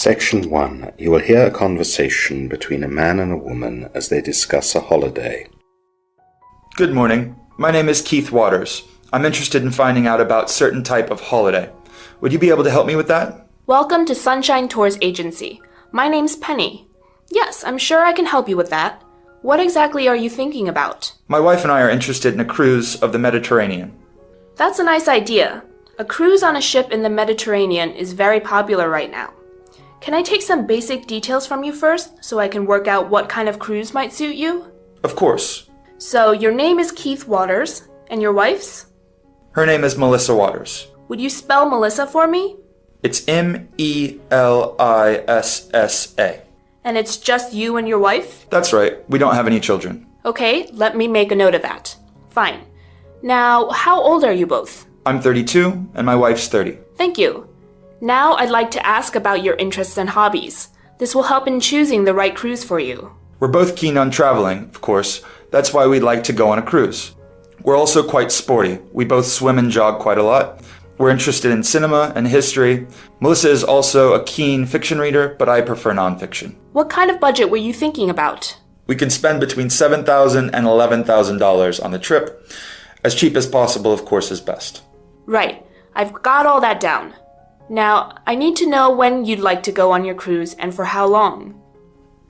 Section 1. You will hear a conversation between a man and a woman as they discuss a holiday. Good morning. My name is Keith Waters. I'm interested in finding out about certain type of holiday. Would you be able to help me with that? Welcome to Sunshine Tours Agency. My name's Penny. Yes, I'm sure I can help you with that. What exactly are you thinking about? My wife and I are interested in a cruise of the Mediterranean. That's a nice idea. A cruise on a ship in the Mediterranean is very popular right now. Can I take some basic details from you first so I can work out what kind of cruise might suit you? Of course. So your name is Keith Waters, and your wife's? Her name is Melissa Waters. Would you spell Melissa for me? It's Melissa. And it's just you and your wife? That's right. We don't have any children. Okay, let me make a note of that. Fine. Now, how old are you both? I'm 32 and my wife's 30. Thank you. Now I'd like to ask about your interests and hobbies. This will help in choosing the right cruise for you. We're both keen on traveling, of course. That's why we'd like to go on a cruise. We're also quite sporty. We both swim and jog quite a lot. We're interested in cinema and history. Melissa is also a keen fiction reader, but I prefer nonfiction. What kind of budget were you thinking about? We can spend between $7,000 and $11,000 on the trip. As cheap as possible, of course, is best. Right. I've got all that down. Now, I need to know when you'd like to go on your cruise and for how long.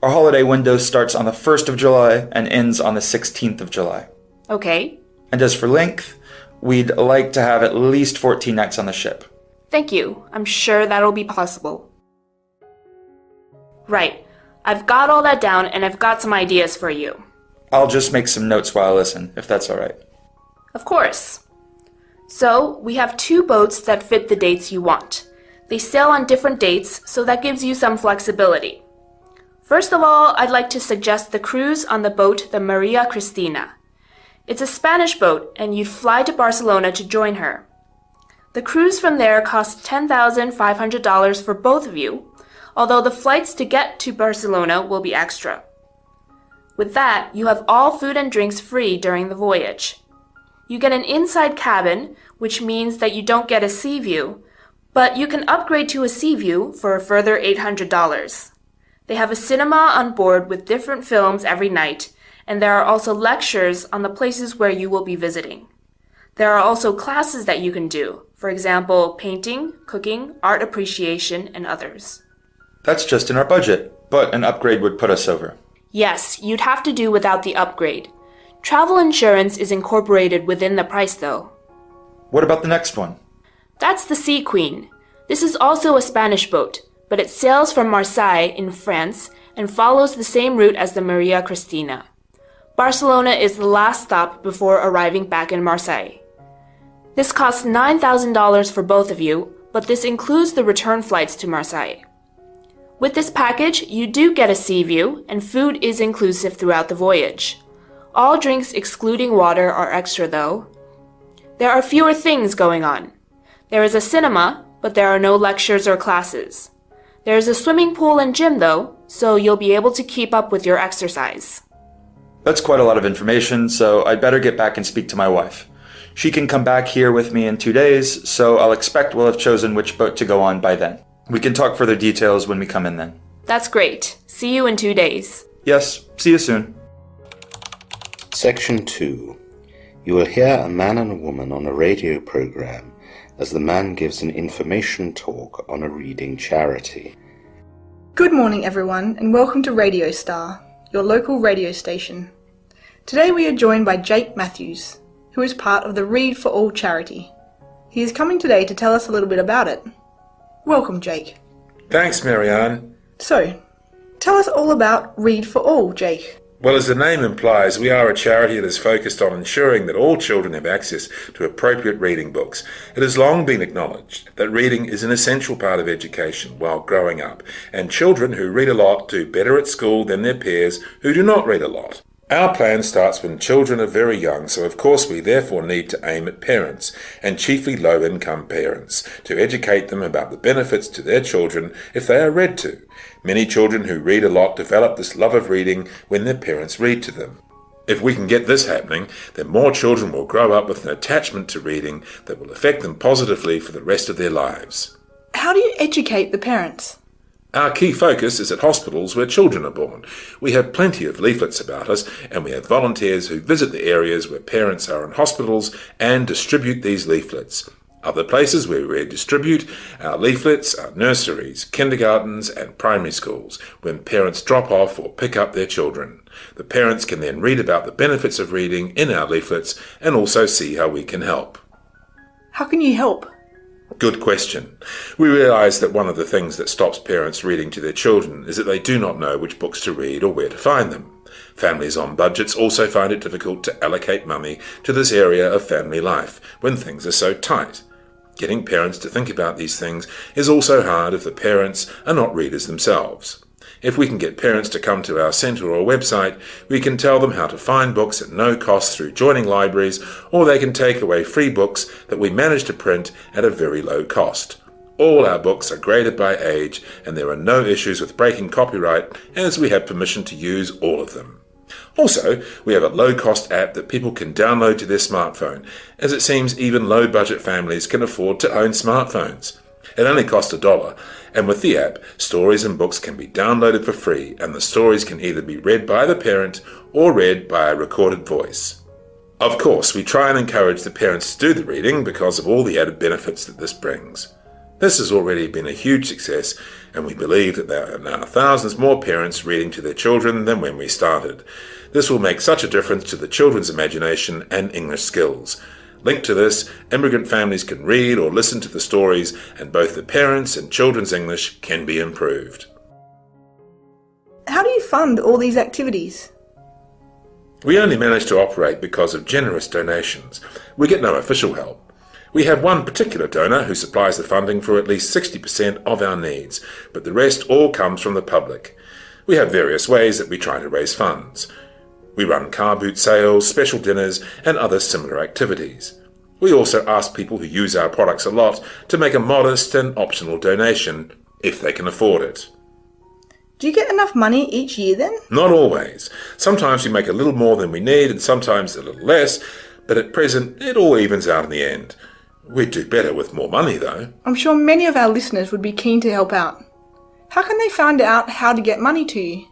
Our holiday window starts on the 1st of July and ends on the 16th of July. Okay. And as for length, we'd like to have at least 14 nights on the ship. Thank you. I'm sure that'll be possible. Right. I've got all that down and I've got some ideas for you. I'll just make some notes while I listen, if that's all right. Of course. So, we have 2 boats that fit the dates you want. They sail on different dates, so that gives you some flexibility. First of all, I'd like to suggest the cruise on the boat the Maria Cristina. It's a Spanish boat, and you'd fly to Barcelona to join her. The cruise from there costs $10,500 for both of you, although the flights to get to Barcelona will be extra. With that, you have all food and drinks free during the voyage. You get an inside cabin, which means that you don't get a sea view, but you can upgrade to a sea view for a further $800. They have a cinema on board with different films every night, and there are also lectures on the places where you will be visiting. There are also classes that you can do, for example, painting, cooking, art appreciation, and others. That's just in our budget, but an upgrade would put us over. Yes, you'd have to do without the upgrade. Travel insurance is incorporated within the price, though. What about the next one? That's the Sea Queen. This is also a Spanish boat, but it sails from Marseille in France and follows the same route as the Maria Cristina. Barcelona is the last stop before arriving back in Marseille. This costs $9,000 for both of you, but this includes the return flights to Marseille. With this package, you do get a sea view, and food is inclusive throughout the voyage. All drinks excluding water are extra, though. There are fewer things going on. There is a cinema, but there are no lectures or classes. There is a swimming pool and gym, though, so you'll be able to keep up with your exercise. That's quite a lot of information, so I'd better get back and speak to my wife. She can come back here with me in 2 days, so I'll expect we'll have chosen which boat to go on by then. We can talk further details when we come in then. That's great. See you in 2 days. Yes, see you soon. Section 2. You will hear a man and a woman on a radio program as the man gives an information talk on a reading charity. Good morning, everyone, and welcome to Radio Star, your local radio station. Today we are joined by Jake Matthews, who is part of the Read for All charity. He is coming today to tell us a little bit about it. Welcome, Jake. Thanks, Marianne. So, tell us all about Read for All, Jake. Well, as the name implies, we are a charity that is focused on ensuring that all children have access to appropriate reading books. It has long been acknowledged that reading is an essential part of education while growing up, and children who read a lot do better at school than their peers who do not read a lot. Our plan starts when children are very young, so of course we therefore need to aim at parents, and chiefly low-income parents, to educate them about the benefits to their children if they are read to. Many children who read a lot develop this love of reading when their parents read to them. If we can get this happening, then more children will grow up with an attachment to reading that will affect them positively for the rest of their lives. How do you educate the parents? Our key focus is at hospitals where children are born. We have plenty of leaflets about us, and we have volunteers who visit the areas where parents are in hospitals and distribute these leaflets. Other places where we distribute our leaflets are nurseries, kindergartens and primary schools, when parents drop off or pick up their children. The parents can then read about the benefits of reading in our leaflets and also see how we can help. How can you help? Good question. We realise that one of the things that stops parents reading to their children is that they do not know which books to read or where to find them. Families on budgets also find it difficult to allocate money to this area of family life when things are so tight. Getting parents to think about these things is also hard if the parents are not readers themselves. If we can get parents to come to our centre or website, we can tell them how to find books at no cost through joining libraries, or they can take away free books that we manage to print at a very low cost. All our books are graded by age, and there are no issues with breaking copyright, as we have permission to use all of them. Also, we have a low-cost app that people can download to their smartphone, as it seems even low-budget families can afford to own smartphones. It only costs $1, and with the app, stories and books can be downloaded for free, and the stories can either be read by the parent or read by a recorded voice. Of course, we try and encourage the parents to do the reading because of all the added benefits that this brings. This has already been a huge success, and we believe that there are now thousands more parents reading to their children than when we started. This will make such a difference to the children's imagination and English skills. Linked to this, immigrant families can read or listen to the stories, and both the parents' and children's English can be improved. How do you fund all these activities? We only manage to operate because of generous donations. We get no official help. We have one particular donor who supplies the funding for at least 60% of our needs, but the rest all comes from the public. We have various ways that we try to raise funds. We run car boot sales, special dinners, and other similar activities. We also ask people who use our products a lot to make a modest and optional donation, if they can afford it. Do you get enough money each year then? Not always. Sometimes we make a little more than we need, and sometimes a little less, but at present it all evens out in the end. We'd do better with more money, though. I'm sure many of our listeners would be keen to help out. How can they find out how to get money to you?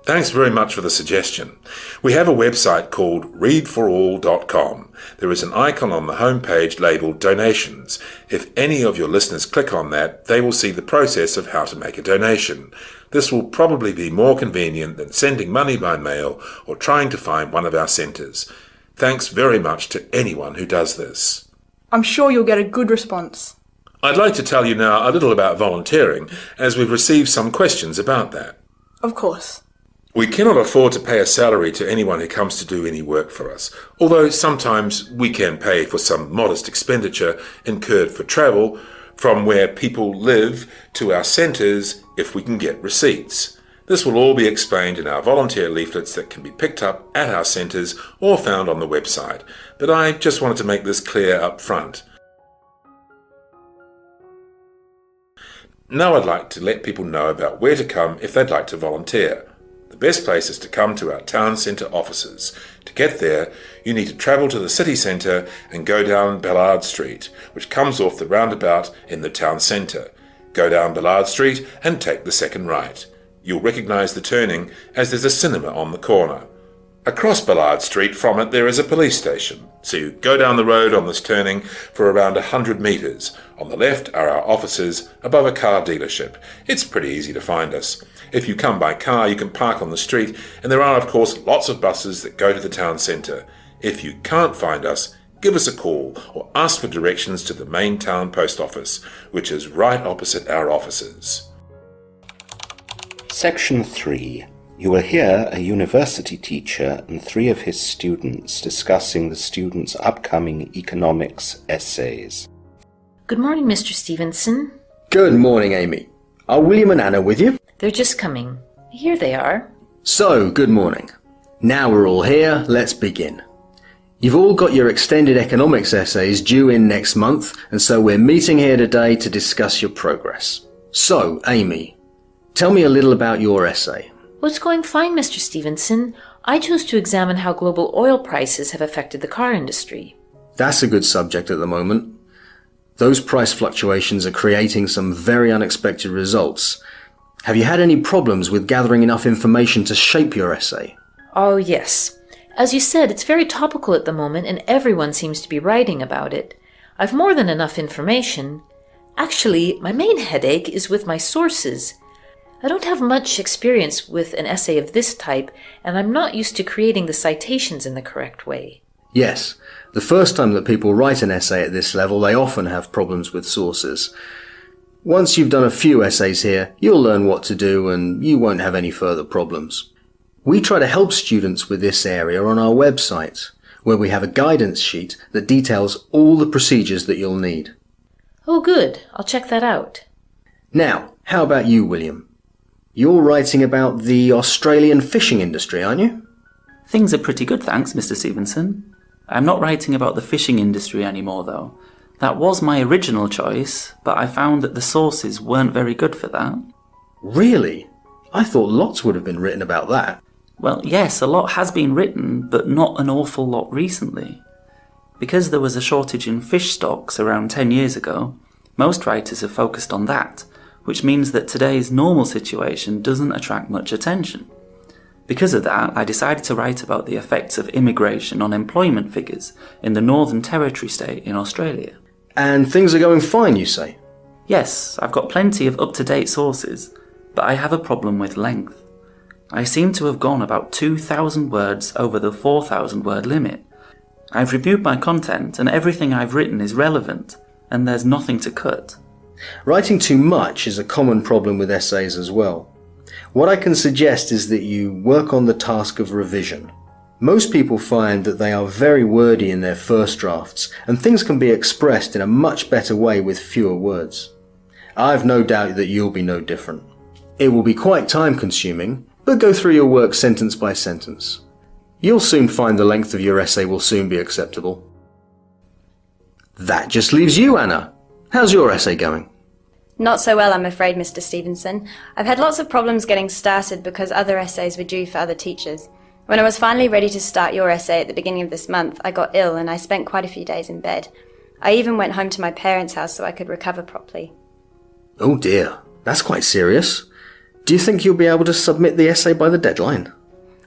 Thanks very much for the suggestion. We have a website called readforall.com. There is an icon on the homepage labelled Donations. If any of your listeners click on that, they will see the process of how to make a donation. This will probably be more convenient than sending money by mail or trying to find one of our centres. Thanks very much to anyone who does this. I'm sure you'll get a good response. I'd like to tell you now a little about volunteering, as we've received some questions about that. Of course. We cannot afford to pay a salary to anyone who comes to do any work for us, although sometimes we can pay for some modest expenditure incurred for travel from where people live to our centres if we can get receipts. This will all be explained in our volunteer leaflets that can be picked up at our centres or found on the website, but I just wanted to make this clear up front. Now I'd like to let people know about where to come if they'd like to volunteer. The best place is to come to our town centre offices. To get there, you need to travel to the city centre and go down Ballard Street, which comes off the roundabout in the town centre. Go down Ballard Street and take the second right. You'll recognise the turning as there's a cinema on the corner. Across Ballard Street from it there is a police station, so you go down the road on this turning for around 100 metres. On the left are our offices above a car dealership. It's pretty easy to find us. If you come by car you can park on the street, and there are of course lots of buses that go to the town centre. If you can't find us, give us a call or ask for directions to the main town post office, which is right opposite our offices. Section 3. You will hear a university teacher and 3 of his students discussing the students' upcoming economics essays. Good morning, Mr. Stevenson. Good morning, Amy. Are William and Anna with you? They're just coming. Here they are. So, good morning. Now we're all here, let's begin. You've all got your extended economics essays due in next month, and so we're meeting here today to discuss your progress. So, Amy, tell me a little about your essay. Well, it's going fine, Mr. Stevenson. I chose to examine how global oil prices have affected the car industry. That's a good subject at the moment. Those price fluctuations are creating some very unexpected results. Have you had any problems with gathering enough information to shape your essay? Oh, yes. As you said, it's very topical at the moment and everyone seems to be writing about it. I've more than enough information. Actually, my main headache is with my sources. I don't have much experience with an essay of this type, and I'm not used to creating the citations in the correct way. Yes, the first time that people write an essay at this level, they often have problems with sources. Once you've done a few essays here, you'll learn what to do and you won't have any further problems. We try to help students with this area on our website, where we have a guidance sheet that details all the procedures that you'll need. Oh, good. I'll check that out. Now, how about you, William? You're writing about the Australian fishing industry, aren't you? Things are pretty good, thanks, Mr. Stevenson. I'm not writing about the fishing industry anymore, though. That was my original choice, but I found that the sources weren't very good for that. Really? I thought lots would have been written about that. Well, yes, a lot has been written, but not an awful lot recently. Because there was a shortage in fish stocks around 10 years ago, most writers have focused on that, which means that today's normal situation doesn't attract much attention. Because of that, I decided to write about the effects of immigration on employment figures in the Northern Territory state in Australia. And things are going fine, you say? Yes, I've got plenty of up-to-date sources, but I have a problem with length. I seem to have gone about 2,000 words over the 4,000 word limit. I've reviewed my content and everything I've written is relevant, and there's nothing to cut. Writing too much is a common problem with essays as well. What I can suggest is that you work on the task of revision. Most people find that they are very wordy in their first drafts, and things can be expressed in a much better way with fewer words. I've no doubt that you'll be no different. It will be quite time-consuming, but go through your work sentence by sentence. You'll soon find the length of your essay will soon be acceptable. That just leaves you, Anna. How's your essay going? Not so well, I'm afraid, Mr. Stevenson. I've had lots of problems getting started because other essays were due for other teachers. When I was finally ready to start your essay at the beginning of this month, I got ill and I spent quite a few days in bed. I even went home to my parents' house so I could recover properly. Oh dear, that's quite serious. Do you think you'll be able to submit the essay by the deadline?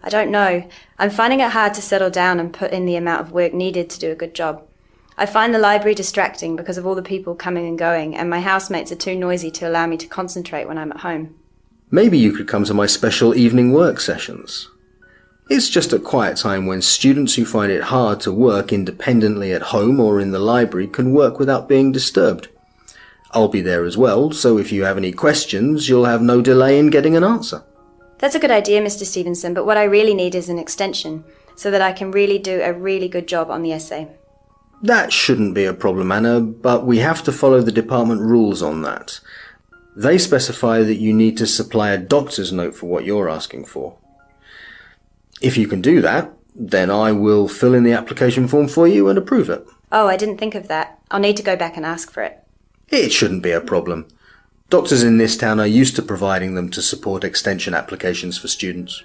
I don't know. I'm finding it hard to settle down and put in the amount of work needed to do a good job. I find the library distracting because of all the people coming and going, and my housemates are too noisy to allow me to concentrate when I'm at home. Maybe you could come to my special evening work sessions. It's just a quiet time when students who find it hard to work independently at home or in the library can work without being disturbed. I'll be there as well, so if you have any questions, you'll have no delay in getting an answer. That's a good idea, Mr. Stevenson, but what I really need is an extension, so that I can really do a really good job on the essay. That shouldn't be a problem, Anna, but we have to follow the department rules on that. They specify that you need to supply a doctor's note for what you're asking for. If you can do that, then I will fill in the application form for you and approve it. Oh, I didn't think of that. I'll need to go back and ask for it. It shouldn't be a problem. Doctors in this town are used to providing them to support extension applications for students.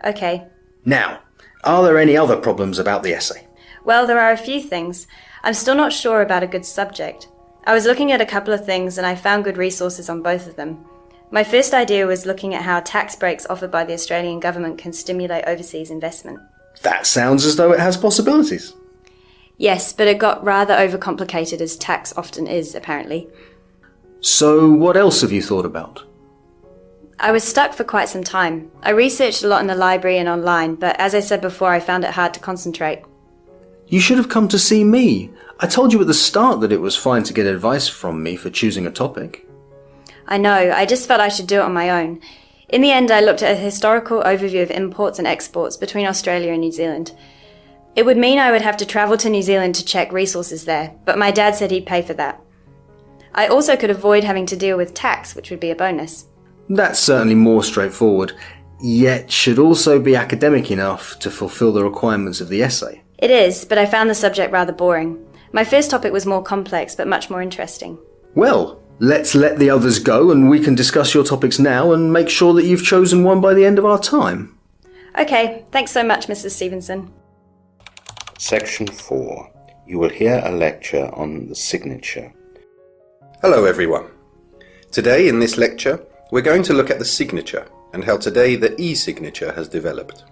Okay. Now, are there any other problems about the essay? Well, there are a few things. I'm still not sure about a good subject. I was looking at a couple of things and I found good resources on both of them. My first idea was looking at how tax breaks offered by the Australian government can stimulate overseas investment. That sounds as though it has possibilities. Yes, but it got rather overcomplicated, as tax often is, apparently. So what else have you thought about? I was stuck for quite some time. I researched a lot in the library and online, but as I said before, I found it hard to concentrate. You should have come to see me. I told you at the start that it was fine to get advice from me for choosing a topic. I know, I just felt I should do it on my own. In the end, I looked at a historical overview of imports and exports between Australia and New Zealand. It would mean I would have to travel to New Zealand to check resources there, but my dad said he'd pay for that. I also could avoid having to deal with tax, which would be a bonus. That's certainly more straightforward, yet should also be academic enough to fulfill the requirements of the essay. It is, but I found the subject rather boring. My first topic was more complex, but much more interesting. Well, let's let the others go and we can discuss your topics now and make sure that you've chosen one by the end of our time. Okay, thanks so much, Mrs. Stevenson. Section 4. You will hear a lecture on the signature. Hello everyone. Today in this lecture, We're going to look at the signature and how today the e-signature has developed.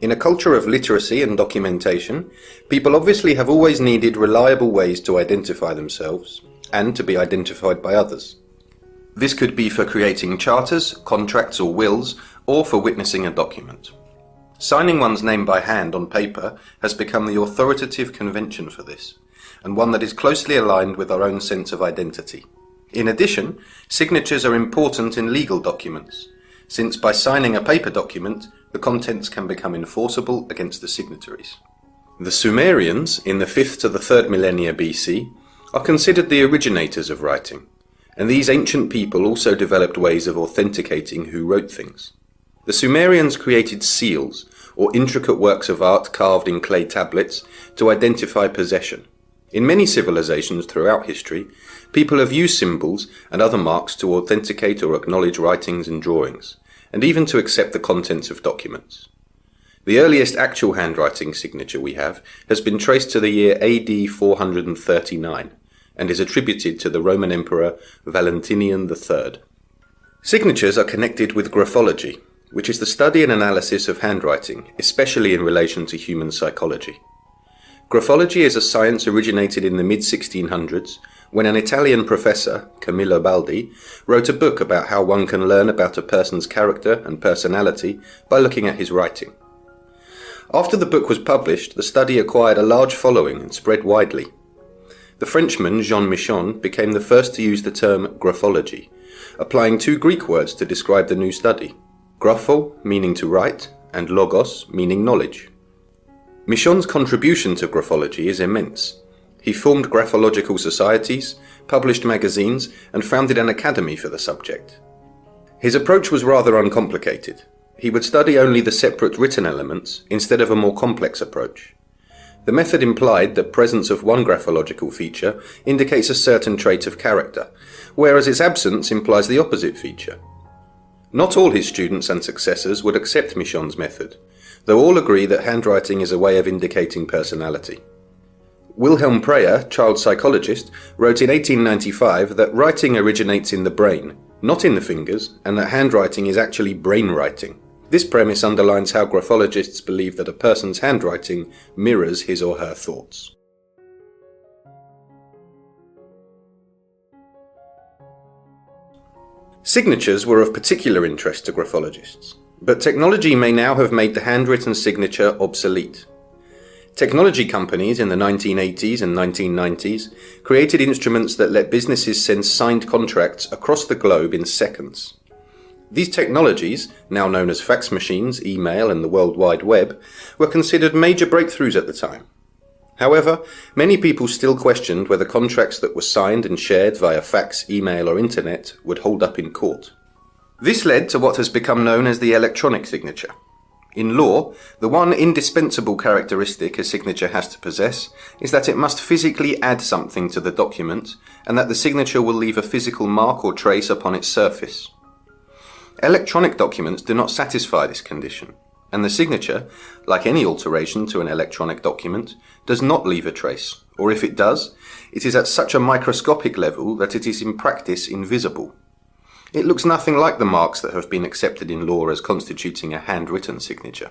In a culture of literacy and documentation, people obviously have always needed reliable ways to identify themselves and to be identified by others. This could be for creating charters, contracts or wills, or for witnessing a document. Signing one's name by hand on paper has become the authoritative convention for this, and one that is closely aligned with our own sense of identity. In addition, signatures are important in legal documents, since by signing a paper document, the contents can become enforceable against the signatories. The Sumerians, in the 5th to the 3rd millennia BC, are considered the originators of writing, and these ancient people also developed ways of authenticating who wrote things. The Sumerians created seals, or intricate works of art carved in clay tablets, to identify possession. In many civilizations throughout history, people have used symbols and other marks to authenticate or acknowledge writings and drawings, and even to accept the contents of documents. The earliest actual handwriting signature we have has been traced to the year AD 439, and is attributed to the Roman Emperor Valentinian III. Signatures are connected with graphology, which is the study and analysis of handwriting, especially in relation to human psychology. Graphology is a science originated in the mid-1600s, when an Italian professor, Camillo Baldi, wrote a book about how one can learn about a person's character and personality by looking at his writing. After the book was published, the study acquired a large following and spread widely. The Frenchman Jean Michon became the first to use the term graphology, applying two Greek words to describe the new study: grapho, meaning to write, and logos, meaning knowledge. Michon's contribution to graphology is immense. He formed graphological societies, published magazines, and founded an academy for the subject. His approach was rather uncomplicated. He would study only the separate written elements instead of a more complex approach. The method implied that presence of one graphological feature indicates a certain trait of character, whereas its absence implies the opposite feature. Not all his students and successors would accept Michon's method, though all agree that handwriting is a way of indicating personality. Wilhelm Preyer, child psychologist, wrote in 1895 that writing originates in the brain, not in the fingers, and that handwriting is actually brain writing. This premise underlines how graphologists believe that a person's handwriting mirrors his or her thoughts. Signatures were of particular interest to graphologists, but technology may now have made the handwritten signature obsolete. Technology companies in the 1980s and 1990s created instruments that let businesses send signed contracts across the globe in seconds. These technologies, now known as fax machines, email, and the World Wide Web, were considered major breakthroughs at the time. However, many people still questioned whether contracts that were signed and shared via fax, email, or internet would hold up in court. This led to what has become known as the electronic signature. In law, the one indispensable characteristic a signature has to possess is that it must physically add something to the document, and that the signature will leave a physical mark or trace upon its surface. Electronic documents do not satisfy this condition, and the signature, like any alteration to an electronic document, does not leave a trace, or if it does, it is at such a microscopic level that it is in practice invisible. It looks nothing like the marks that have been accepted in law as constituting a handwritten signature.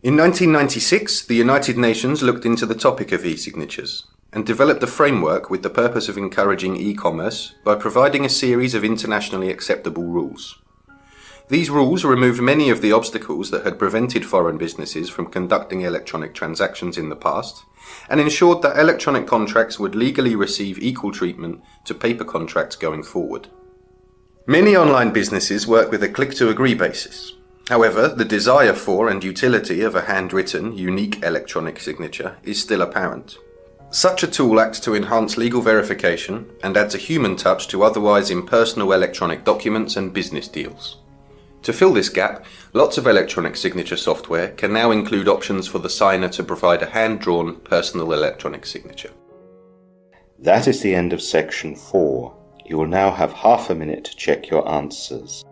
In 1996, the United Nations looked into the topic of e-signatures and developed a framework with the purpose of encouraging e-commerce by providing a series of internationally acceptable rules. These rules removed many of the obstacles that had prevented foreign businesses from conducting electronic transactions in the past, and ensured that electronic contracts would legally receive equal treatment to paper contracts going forward. Many online businesses work with a click-to-agree basis. However, the desire for and utility of a handwritten, unique electronic signature is still apparent. Such a tool acts to enhance legal verification and adds a human touch to otherwise impersonal electronic documents and business deals. To fill this gap, lots of electronic signature software can now include options for the signer to provide a hand-drawn personal electronic signature. That is the end of section 4. You will now have half a minute to check your answers.